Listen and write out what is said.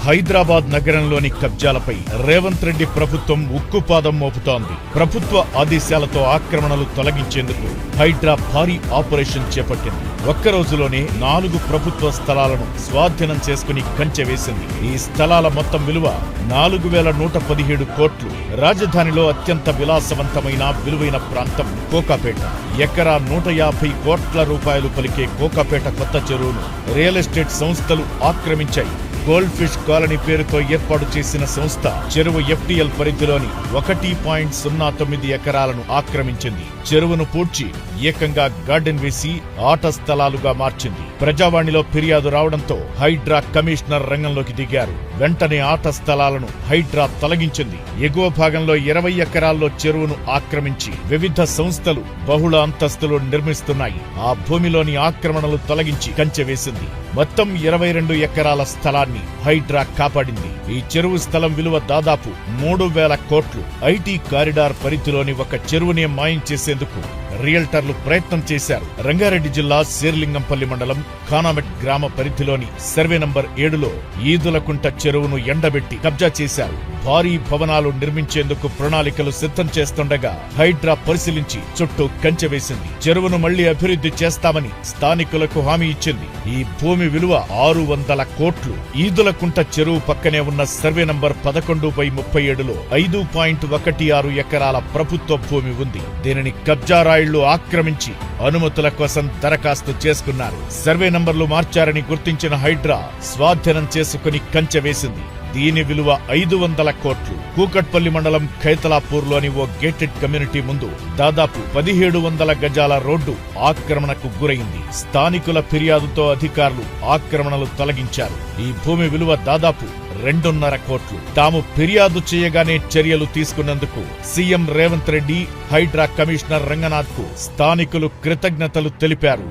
హైదరాబాద్ నగరంలోని కబ్జాలపై రేవంత్ రెడ్డి ప్రభుత్వం ఉక్కుపాదం మోపుతోంది. ప్రభుత్వ ఆదేశాలతో ఆక్రమణలు తొలగించేందుకు హైడ్రా భారీ ఆపరేషన్ చేపట్టింది. ఒక్క రోజులోనే 4 ప్రభుత్వ స్థలాలను స్వాధీనం చేసుకుని కంచె వేసింది. ఈ స్థలాల మొత్తం విలువ 4117 కోట్లు. రాజధానిలో అత్యంత విలాసవంతమైన విలువైన ప్రాంతం కోకాపేట. ఎకరా 150 కోట్ల రూపాయలు పలికే కోకాపేట కొత్త చెరువును రియల్ ఎస్టేట్ సంస్థలు ఆక్రమించాయి. గోల్డ్ ఫిష్ కాలనీ పేరుతో ఏర్పాటు చేసిన సంస్థ చెరువు ఎఫ్టీఎల్ పరిధిలోని 1.09 ఎకరాలను ఆక్రమించింది. చెరువును పూడ్చి ఏకంగా గార్డెన్ వేసి ఆట స్థలాలుగా మార్చింది. ప్రజావాణిలో ఫిర్యాదు రావడంతో హైడ్రా కమిషనర్ రంగంలోకి దిగారు. వెంటనే ఆట స్థలాలను హైడ్రా తొలగించింది. ఎగువ భాగంలో 20 ఎకరాల్లో చెరువును ఆక్రమించి వివిధ సంస్థలు బహుళ అంతస్తులు నిర్మిస్తున్నాయి. ఆ భూమిలోని ఆక్రమణలు తొలగించి కంచె వేసింది. మొత్తం 22 ఎకరాల స్థలాన్ని హైడ్రా కాపాడింది. ఈ చెరువు స్థలం విలువ దాదాపు 3000 కోట్లు. ఐటీ కారిడార్ పరిధిలోని ఒక చెరువునే మాయం చేసేందుకు రియల్టర్లు ప్రయత్నం చేశారు. రంగారెడ్డి జిల్లా శేర్లింగంపల్లి మండలం ఖానామెట్ గ్రామ పరిధిలోని సర్వే నంబర్ 7లో ఈదులకుంట చెరువును ఎండబెట్టి కబ్జా చేశారు. భారీ భవనాలు నిర్మించేందుకు ప్రణాళికలు సిద్ధం చేస్తుండగా హైడ్రా పరిశీలించి చుట్టూ కంచె వేసింది. చెరువును మళ్లీ అభివృద్ధి చేస్తామని స్థానికులకు హామీ ఇచ్చింది. ఈ భూమి విలువ 600 కోట్లు. ఈదులకుంట చెరువు పక్కనే ఉన్న సర్వే నంబర్ 11/37లో 5.16 ఎకరాల ప్రభుత్వ భూమి ఉంది. దీనిని కబ్జా రాయిళ్లు ఆక్రమించి అనుమతుల కోసం దరఖాస్తు చేసుకున్నారు. సర్వే నంబర్లు మార్చారని గుర్తించిన హైడ్రా స్వాధీనం చేసుకుని కంచె వేసింది. దీని విలువ 500 కోట్లు. కూకట్పల్లి మండలం ఖైతలాపూర్లోని ఓ గేటెడ్ కమ్యూనిటీ ముందు దాదాపు 1700 గజాల రోడ్డు ఆక్రమణకు గురైంది. స్థానికుల ఫిర్యాదుతో అధికారులు ఆక్రమణలు తొలగించారు. ఈ భూమి విలువ దాదాపు 2.5 కోట్లు. తాము ఫిర్యాదు చేయగానే చర్యలు తీసుకున్నందుకు సీఎం రేవంత్ రెడ్డి, హైడ్రా కమిషనర్ రంగనాథ్ కు స్థానికులు కృతజ్ఞతలు తెలిపారు.